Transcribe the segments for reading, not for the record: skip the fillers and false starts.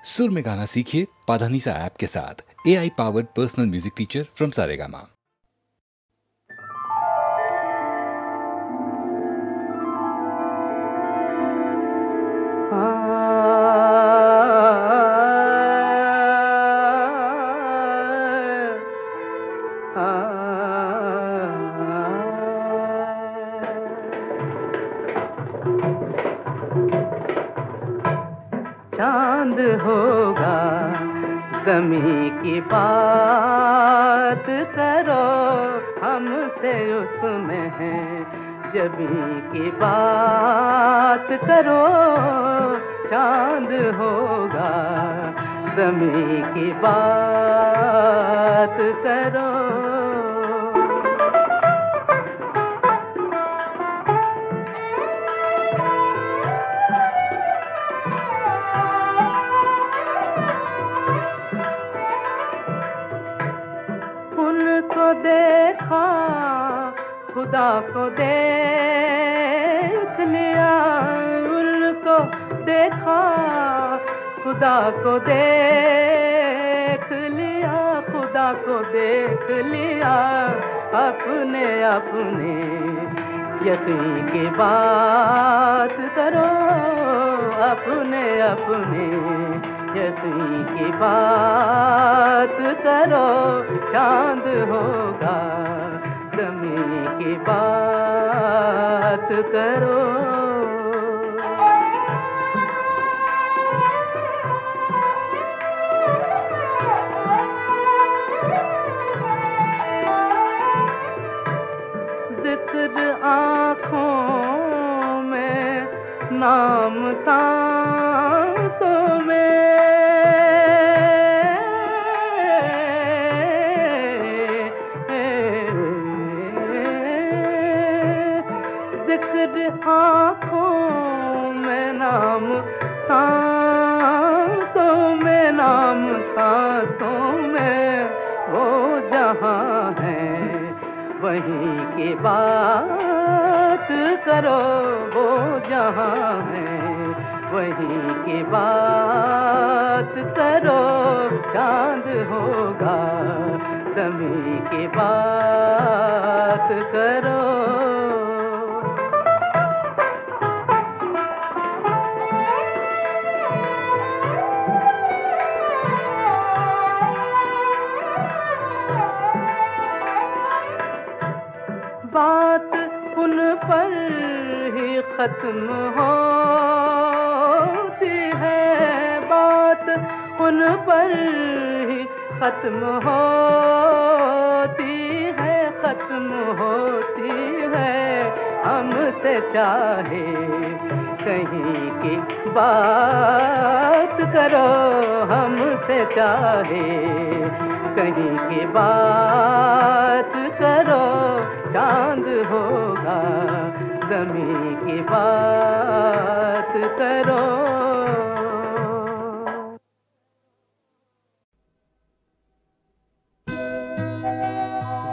सुर में गाना सीखिए पाधानीसा ऐप के साथ। AI powered personal music teacher from Saregama. चांद होगा ज़मीं की बात करो, हमसे उसमें है ज़मीं की बात करो। चांद होगा ज़मीं की बात करो। देखा खुदा को देख लिया, उनको देखा खुदा को देख लिया, खुदा को देख लिया। अपने अपने यकीन की बात करो, अपने अपने यकीन की बात करो। चांद होगा ज़मीं की बात करो। जिक्र आँखों में, नाम सांसों में, आँखों में नाम सांसों में, नाम सांसों में। वो जहाँ है वहीं की बात करो, वो जहाँ है वहीं की बात करो। चांद होगा ज़मीं की बात करो। बात उन पर ही खत्म होती है, बात उन पर ही खत्म होती है, खत्म होती है। हमसे चाहे कहीं की बात करो, हमसे चाहे कहीं की बात करो। चांद होगा ज़मीं की बात करो।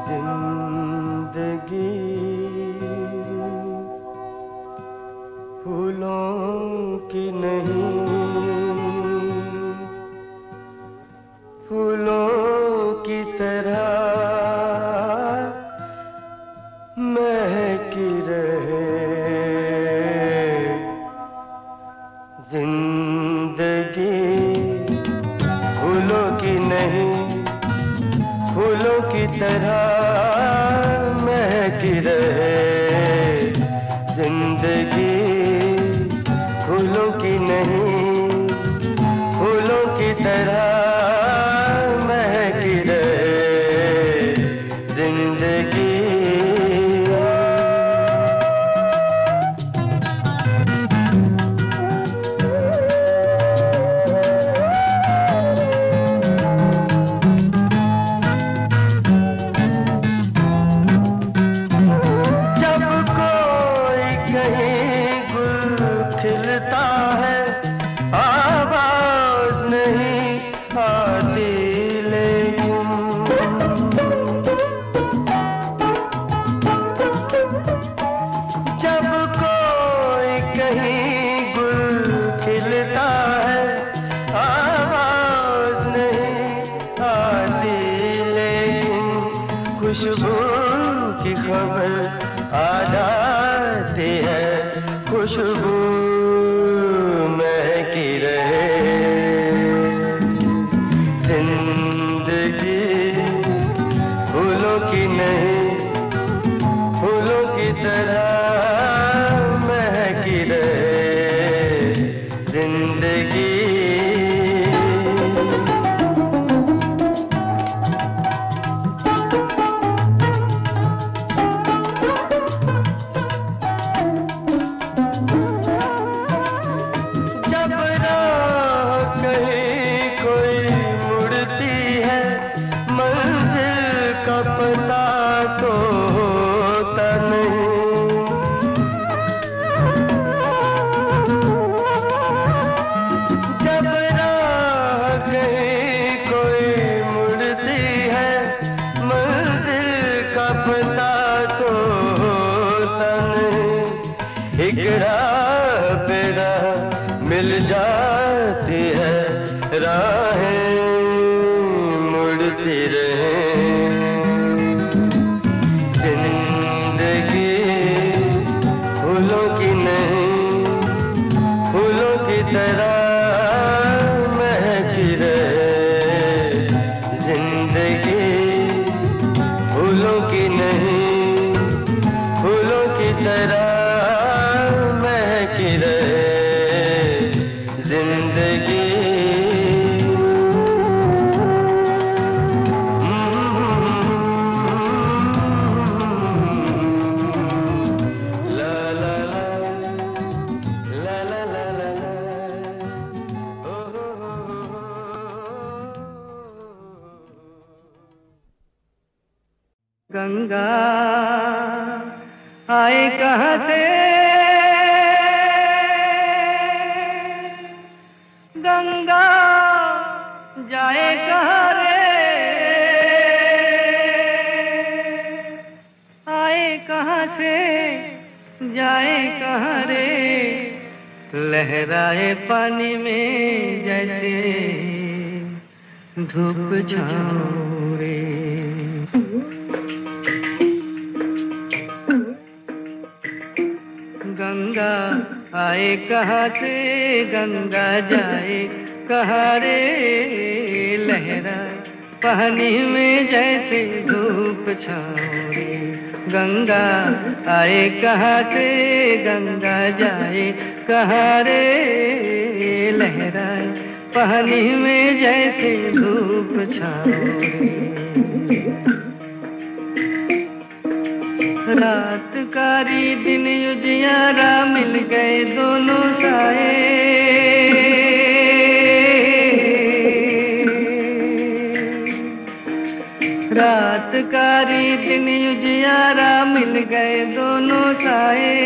जिंदगी फूलों की नहीं, फूलों की तरह महकी रहे। जिंदगी फूलों की नहीं, फूलों की तरह महकी रहे। जिंदगी फूलों की नहीं, फूलों की तरह महकी रहे। जिंदगी खुशबू की खबर आ जाती है, खुशबू महकी रहे। जिंदगी फूलों की नहीं, फूलों की तरह महकी रहे जिंदगी। मिल जाती है राहें मुड़ती रहे। जिंदगी फूलों की नहीं, फूलों की तरह महकी रहे। जिंदगी फूलों की नहीं, फूलों की तरह महकी रहे जिंदगी। ला ला ला ला ला ला ला ला। गंगा आए कहाँ से, गंगा जाए कहाँ रे, आए कहाँ से जाए कहाँ रे, लहराए पानी में जैसे धूप छाँव रे। गंगा आए कहाँ से, गंगा जाए कहाँ रे, लहराए पानी में जैसे धूप छाँव रे। गंगा आए कहाँ से, गंगा जाए कहाँ रे, लहराए पानी में जैसे धूप छाँव रे। रात कारी दिन उजियारा मिल गए दोनों साए, रात कारी दिन उजियारा मिल गए दोनों साए।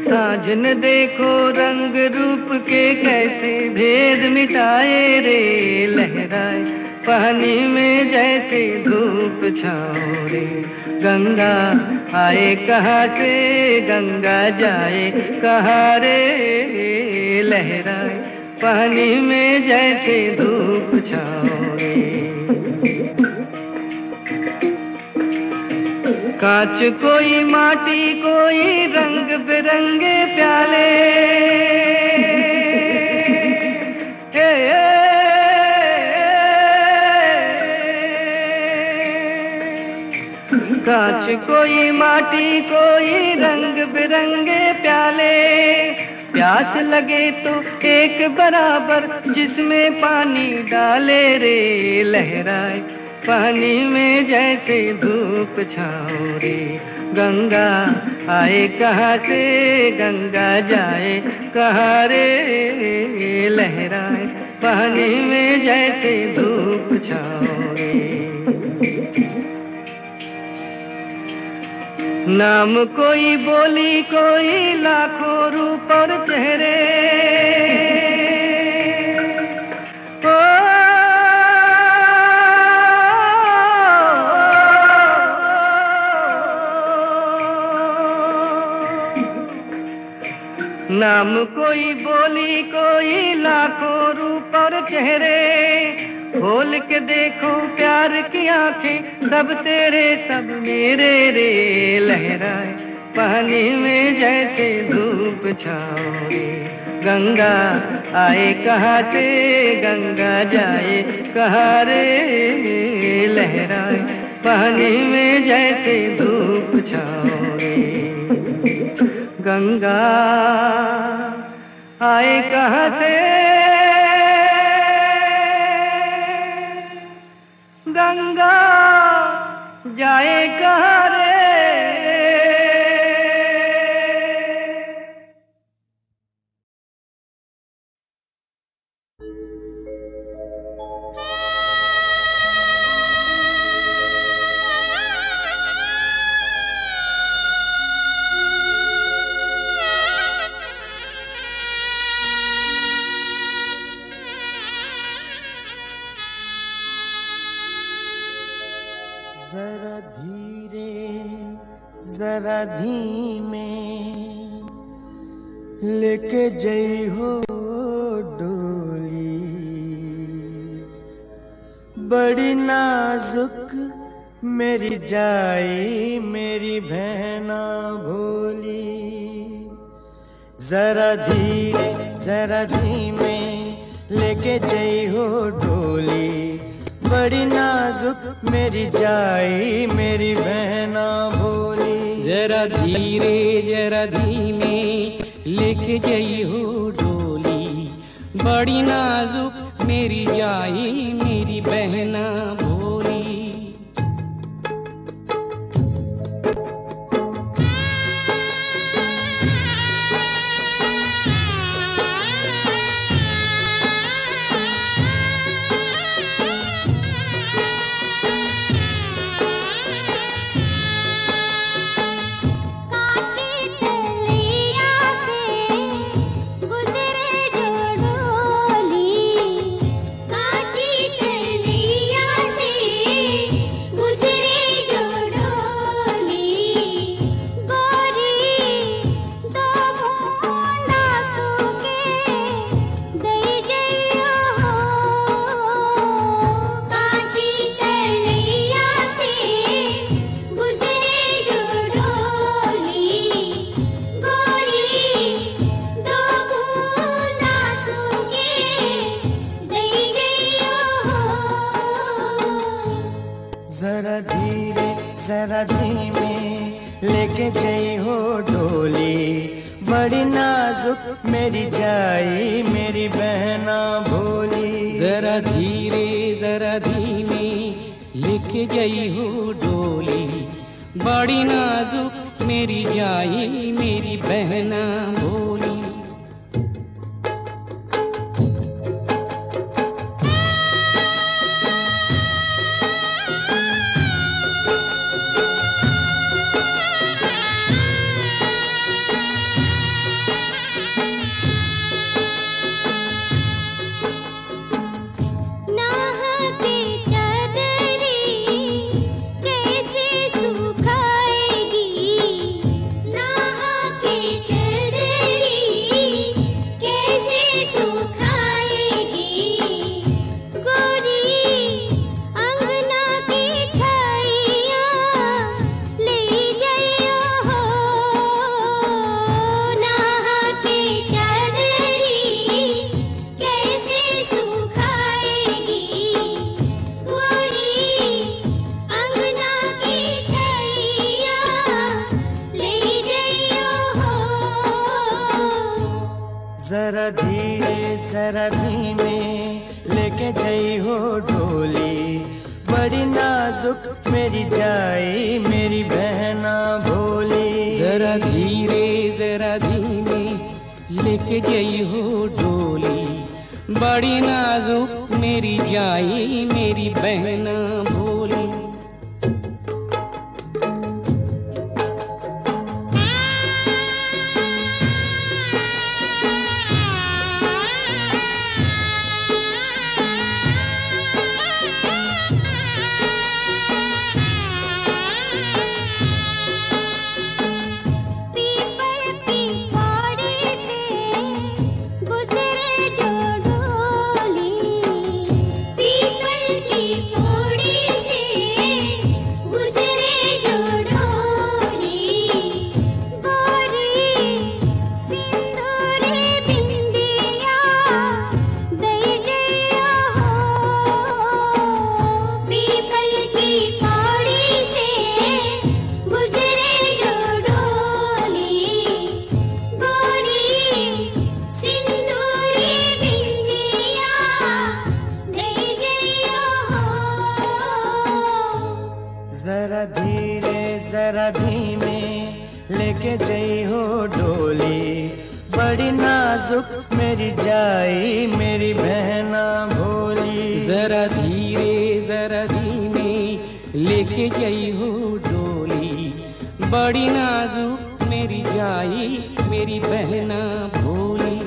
साँझ देखो रंग रूप के कैसे भेद मिटाए रे, लहराए पानी में जैसे धूप छाँव रे। गंगा आए कहाँ से, गंगा जाए कहाँ रे, लहराए पानी में जैसे धूप छाँव रे। कांच कोई माटी कोई रंग बिरंगे प्याले, कांच कोई माटी कोई रंग बिरंगे प्याले। प्यास लगे तो एक बराबर जिसमें पानी डाले रे, लहराए पानी में जैसे धूप छाँव रे। गंगा आए कहाँ से, गंगा जाए कहाँ रे, लहराए पानी में जैसे धूप छाँव रे। नाम कोई बोली कोई लाखों रूप और चेहरे, ओ नाम कोई बोली कोई लाखों रूप और चेहरे, खोल के देखो प्यार की आंखें, सब तेरे सब मेरे रे। लहराए पानी में जैसे धूप छाओ रे, गंगा आए कहाँ से गंगा जाए कहाँ रे। लहराए पानी में जैसे धूप छाओ रे, गंगा आए कहाँ से गंगा जाए कहाँ रे। जरा धीरे जरा धीमे लेके जई हो डोली, बड़ी नाजुक मेरी जाई मेरी बहना भोली। जरा धीरे जरा धीमे लेके जई हो डोली, बड़ी नाजुक मेरी जाई मेरी बहना भोली। जरा धीरे जरा धीमे लेके जई हो डोली, बड़ी नाजुक मेरी जाई मेरी बहना भोली। जरा धीरे जरा धीमे लेके जई हो डोली, बड़ी नाजुक मेरी जाई मेरी बहना भोली। जरा धीरे जरा धीमे लेके जई हो डोली, बड़ी नाजुक मेरी जाई मेरी बहना भोली। जरा धीरे जरा धीमे लेके जई हो डोली, बड़ी नाजुक मेरी जाई मेरी बहना भोली। जरा धीरे जरा धीमे लेके जई हो डोली, बड़ी नाजुक मेरी जाई मेरी बहना भोली। पीपल की पौड़ी से लेके जई हो डोली, बड़ी नाजुक मेरी जाई मेरी बहना भोली। जरा धीरे जरा धीमे लेके जई हो डोली, बड़ी नाजुक मेरी जाई मेरी बहना भोली।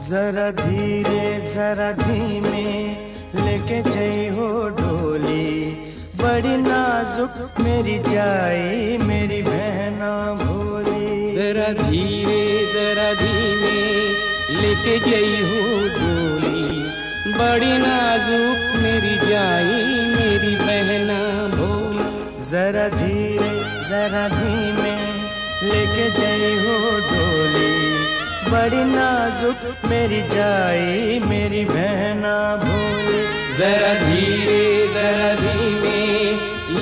जरा धीरे जरा धीमे लेके जई हो डोली, बड़ी नाजुक मेरी जाई मेरी बहना भोली। जरा धीरे जरा धीमे लेके जई हो डोली, बड़ी नाजुक मेरी जाई मेरी बहना भोली। जरा धीरे जरा धीमे लेके जई हो डोली, बड़ी नाजुक मेरी जाई मेरी बहना भोली। जरा धीरे जरा धीमे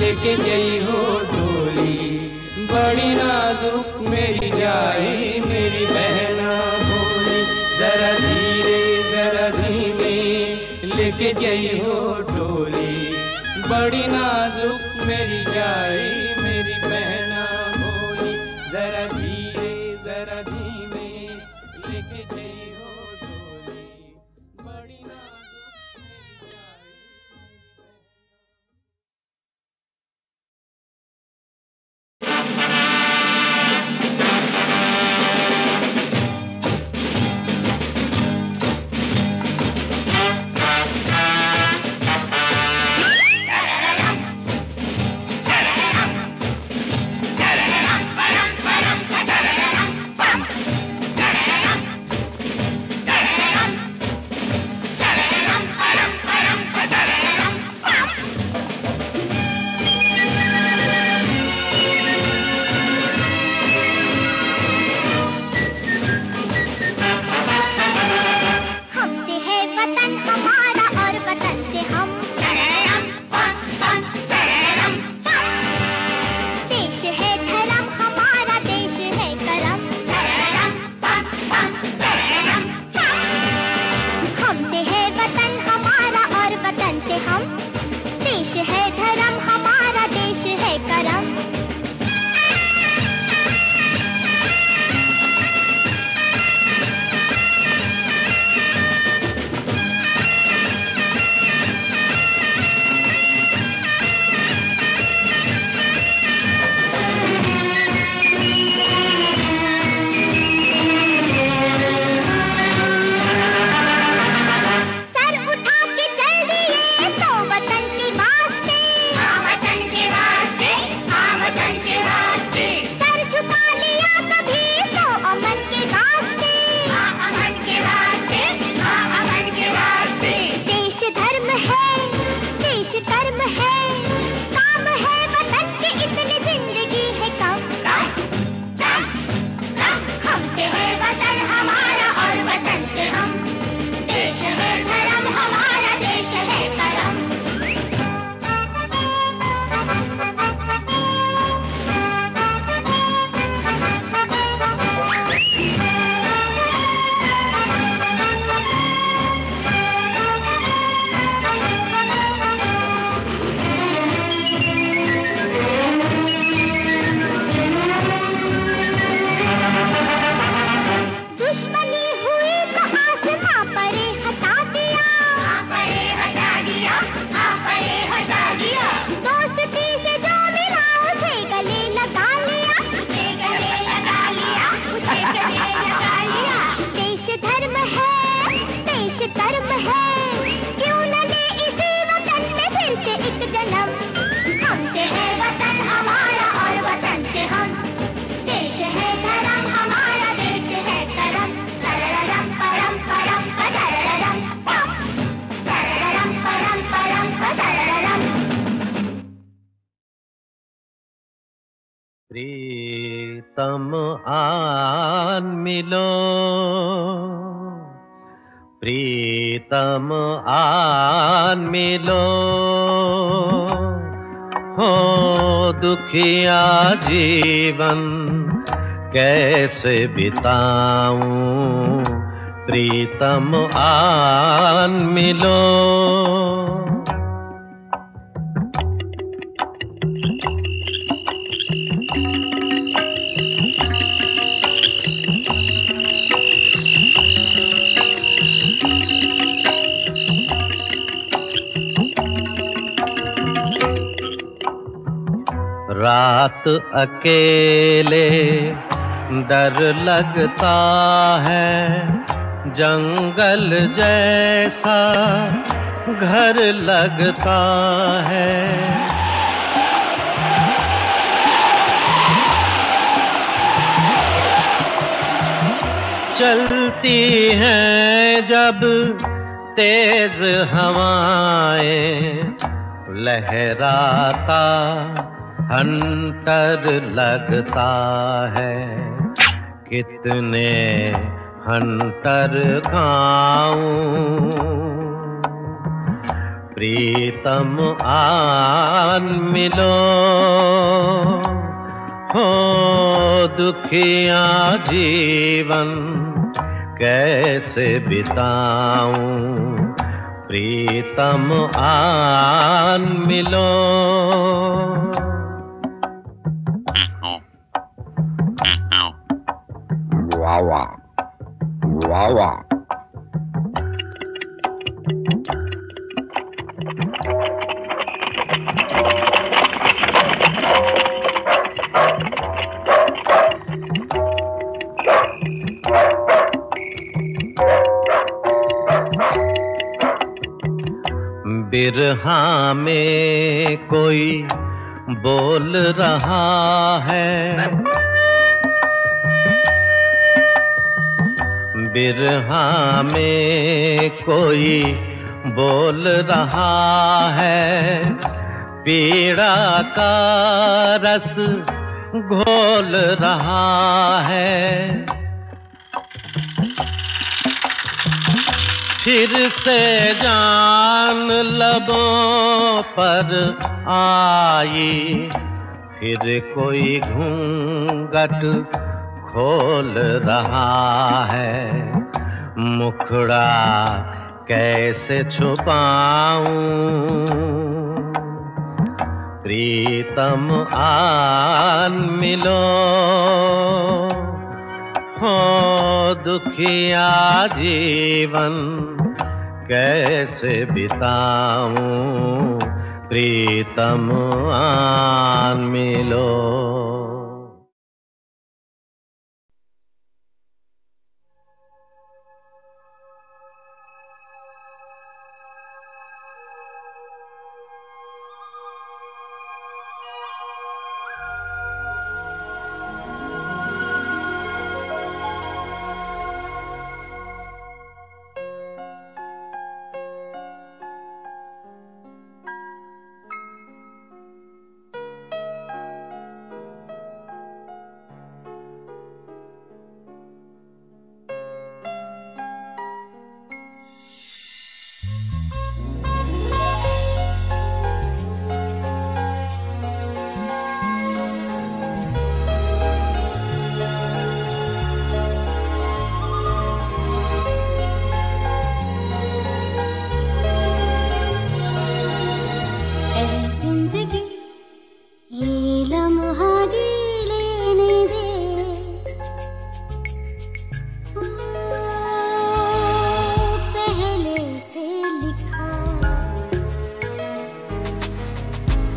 लेके जई हो डोली, बड़ी नाजुक मेरी जाई मेरी बहना भोली। जरा धीरे जरा धीमे लेके जई हो डोली, बड़ी नाजुक मेरी जाई मेरी बहना भोली। जरा धीरे जरा धीमे लेके जई हो डोली, बड़ी नाजुक मेरी जाई। प्रीतम आन मिलो, प्रीतम आन मिलो, हो दुखिया जीवन कैसे बिताऊं, प्रीतम आन मिलो। रात अकेले डर लगता है, जंगल जैसा घर लगता है। चलती हैं जब तेज हवाएं, लहराता हंटर लगता है। कितने हंटर खाऊं, प्रीतम आन मिलो, हो दुखिया जीवन कैसे बिताऊं, प्रीतम आन मिलो। वावा वावा बिरहा में कोई बोल रहा है, बिरहा में कोई बोल रहा है। पीड़ा का रस घोल रहा है। फिर से जान लबों पर आई, फिर कोई घूंघट खोल रहा है। मुखड़ा कैसे छुपाऊं, प्रीतम आन मिलो, हो दुखिया जीवन कैसे बिताऊं, प्रीतम आन मिलो।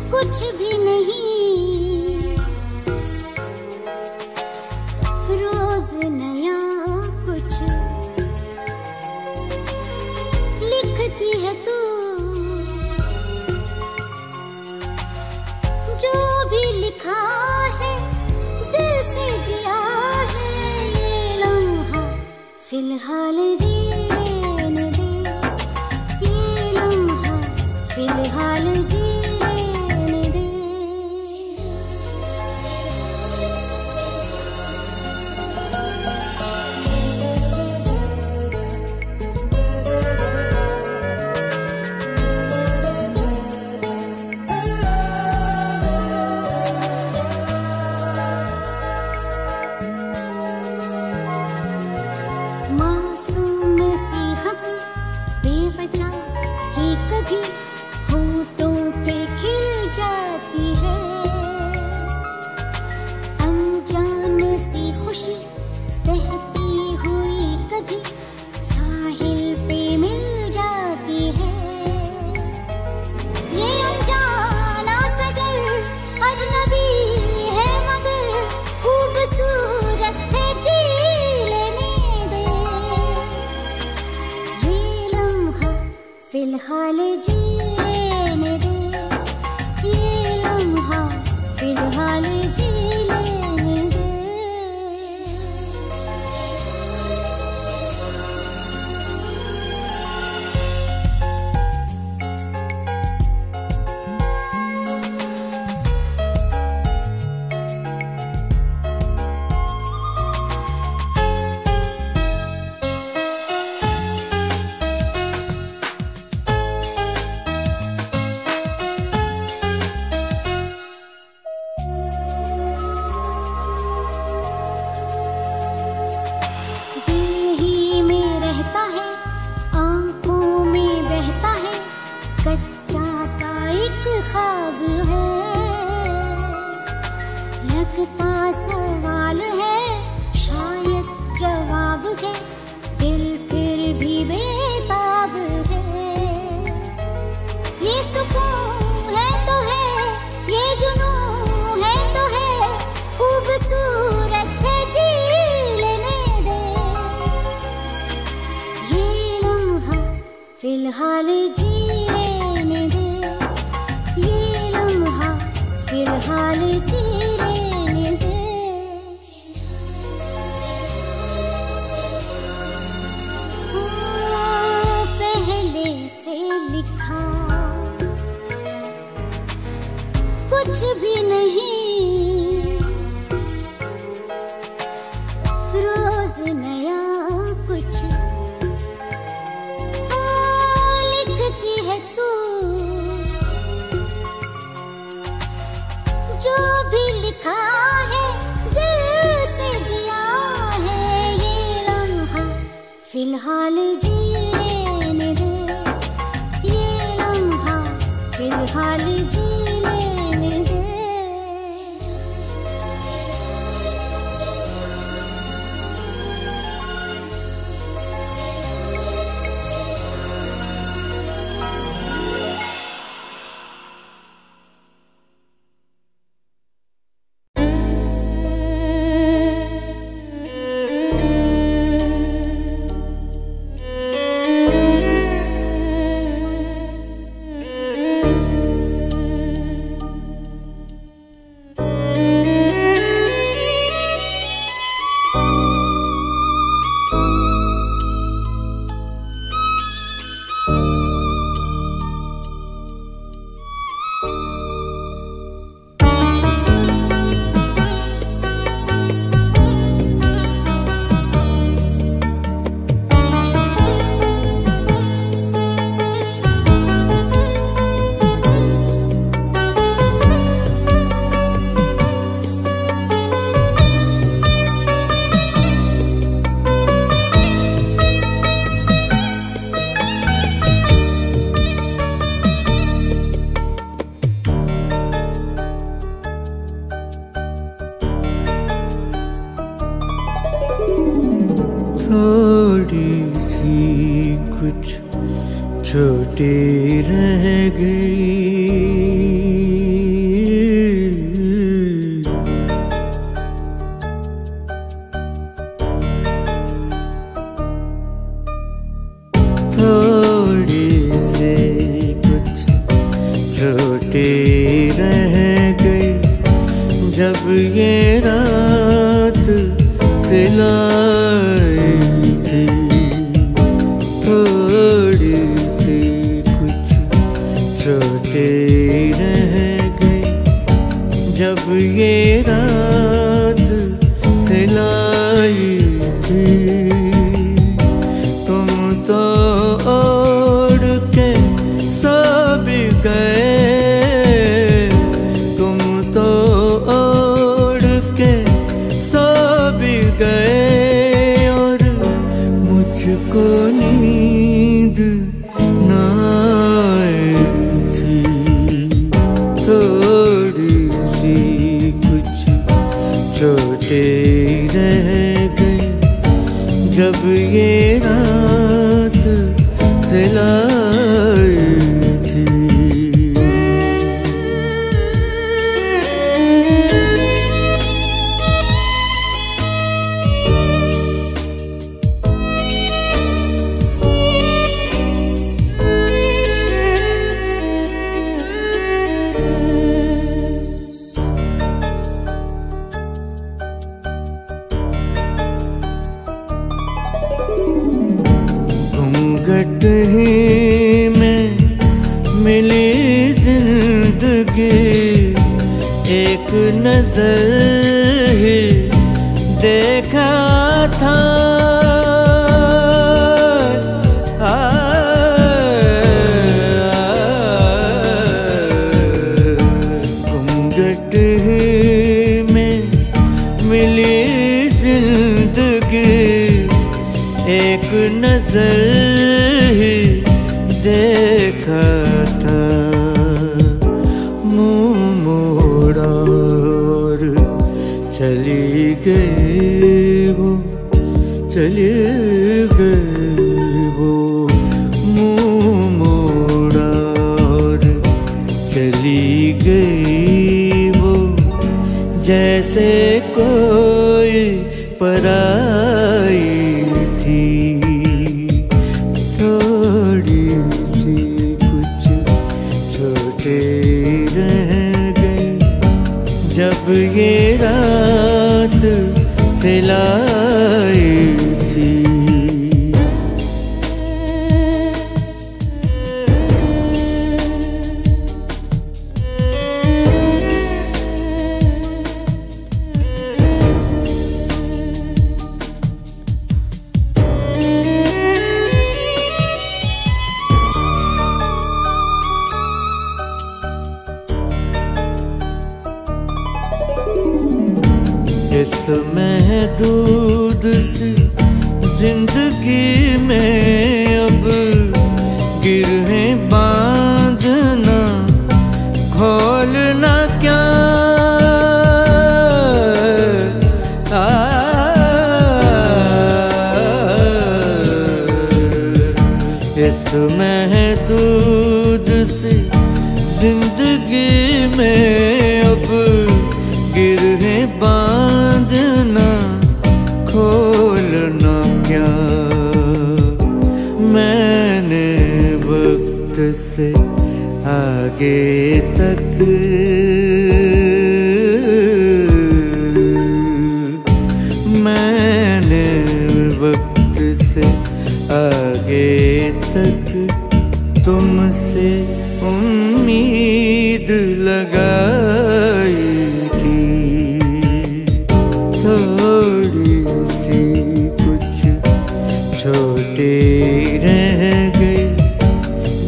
कुछ भी नहीं, रोज नया कुछ लिखती है तू। जो भी लिखा है दिल से जिया है, ये लम्हा फिलहाल जीने दे, ये लम्हा फिलहाल जीने दे। कभी होठों पे खिल जाती है, अनजान सी खुशी बहती हुई कभी साहिल पे मिल जाती है। ये अनजाना सगर अजनबी है मगर खूबसूरत है, जी लेने दे। ये लम्हा फिलहाल जी लेने दे, ये लम्हा फिलहाल जी लेने दे। लगता सवाल है शायद जवाब है, दिल फिर भी बेताब है। ये सुकून है तो है, ये जुनून है तो है, खूबसूरत है, जी लेने दे। ये लम्हा फिलहाल जी लेने दे, ये लम्हा फिलहाल जी लेने दे। पहले से लिखा कुछ भी नहीं, रोज नया कुछ लिखती है तू। जो भी लिखा है दिल से जिया है, ये लम्हा फिलहाल जी लेने दे, ये लम्हा फिलहाल जी लेने दे। थोड़ी सी कुछ छोटी रह गई, थोड़ी सी कुछ छोटी रह गई, जब ये रात सिलाई थी। थोड़ी सी कुछ छोटे रह गए, जब ये रात सिलाई थी। तुम तो ओढ़ के सो भी गए, तुम तो ओढ़ के सो भी गए, और मुझको नींद ना आए। ये रात सिलाई थी। घूंघट ही में मिली जिंदगी, एक नजर ही देखा था। घूंघट ही में मिली जिंदगी, एक नजर ही देखा था। मुंह मोड़ा और चली गई वो, चली गई वो। मुंह मोड़ा और चली गई वो, जैसे कोई पराई थी। थोड़ी सी कुछ छोटे रह गए जब ये रात सिलाई थी। इस महदूद सी जिंदगी में अब गिरहें बांधना खोलना क्या। इस महदूद सी जिंदगी में अब गिरहें बांधना खोलना क्या। मैंने वक्त से आगे तक मैंने वक्त से आगे तक तुमसे उम्मीद लगाई थी। थोड़ी सी कुछ छोटे रह गए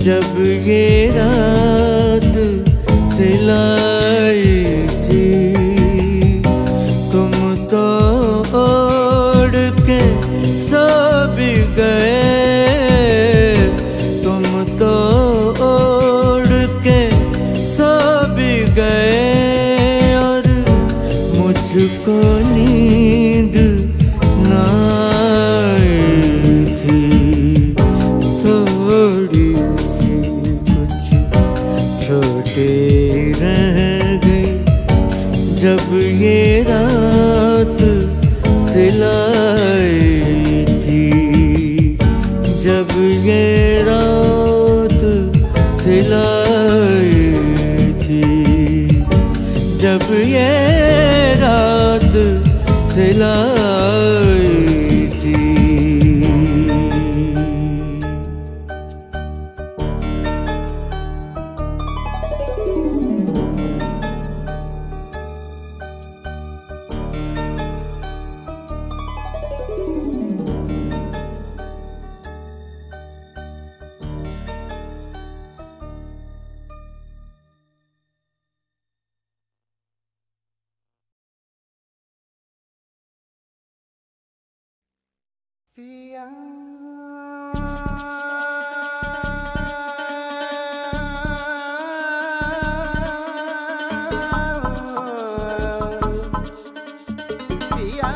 जब ये रात सिलाई थी। तुम तो ओढ़ के सो भी गए, तुम तो ओढ़ के सो भी गए और मुझको नींद ना आई थी। थोड़ी सी कुछ छोटे रह गए जब ये रात सिलाई थी। जब ये रात सिलाई थी। जब ये रात सिलाई थी। पिया पिया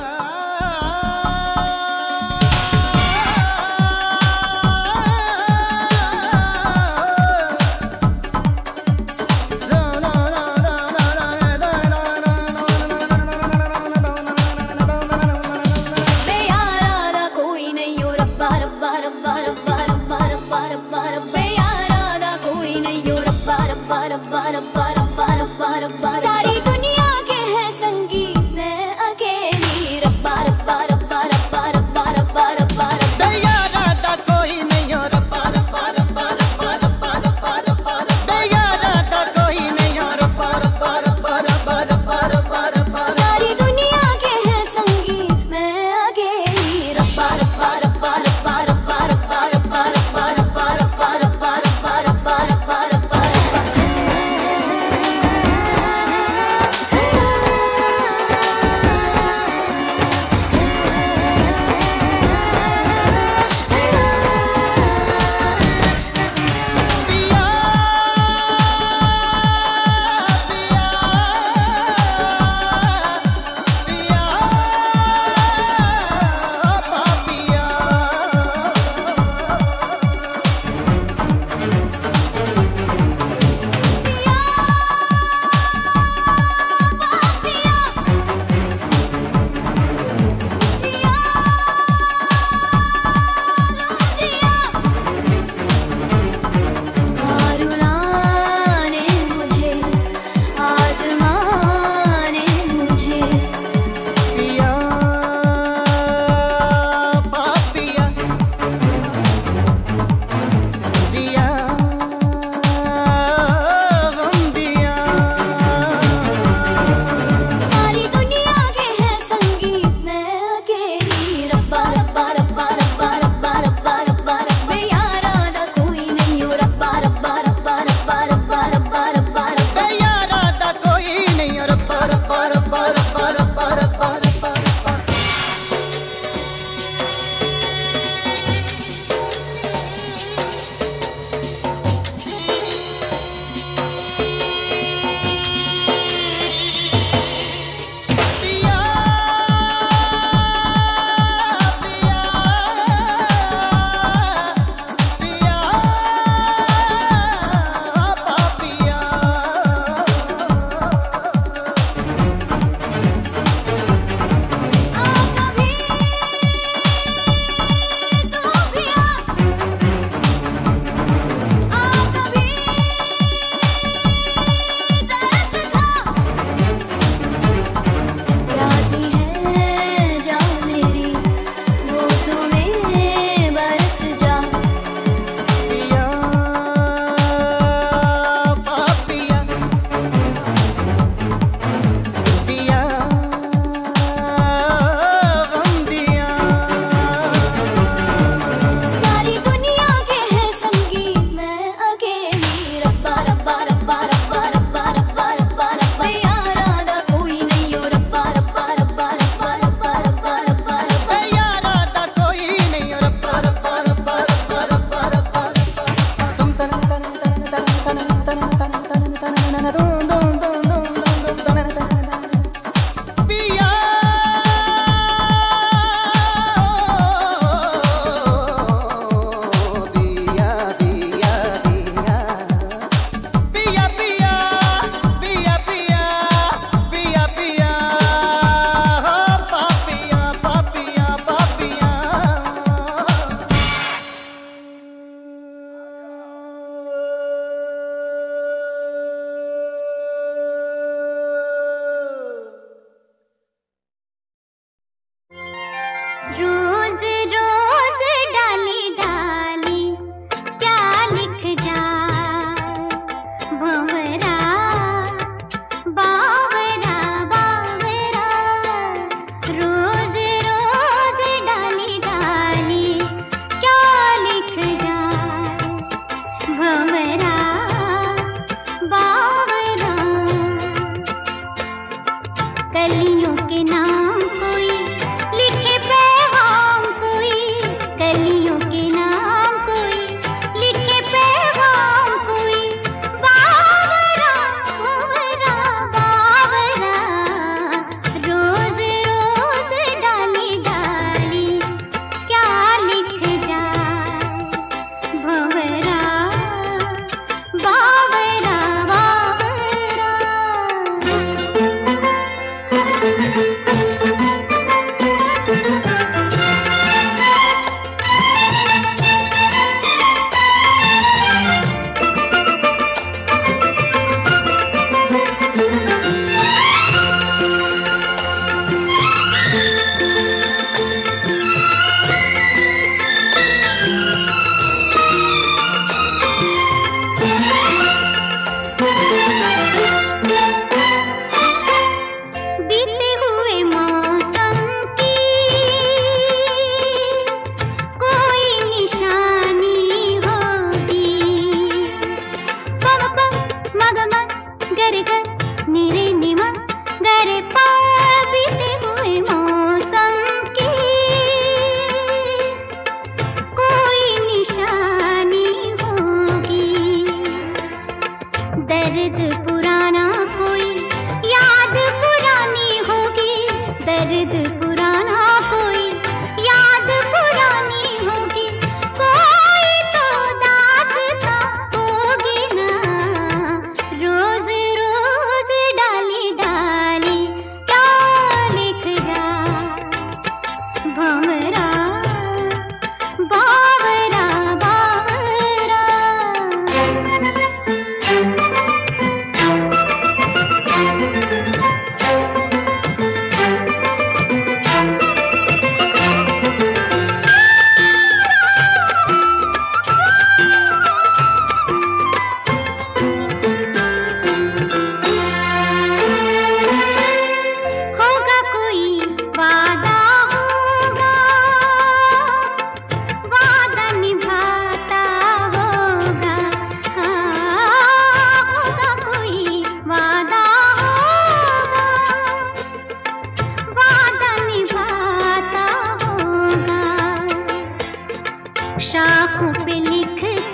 शाखों पे लिख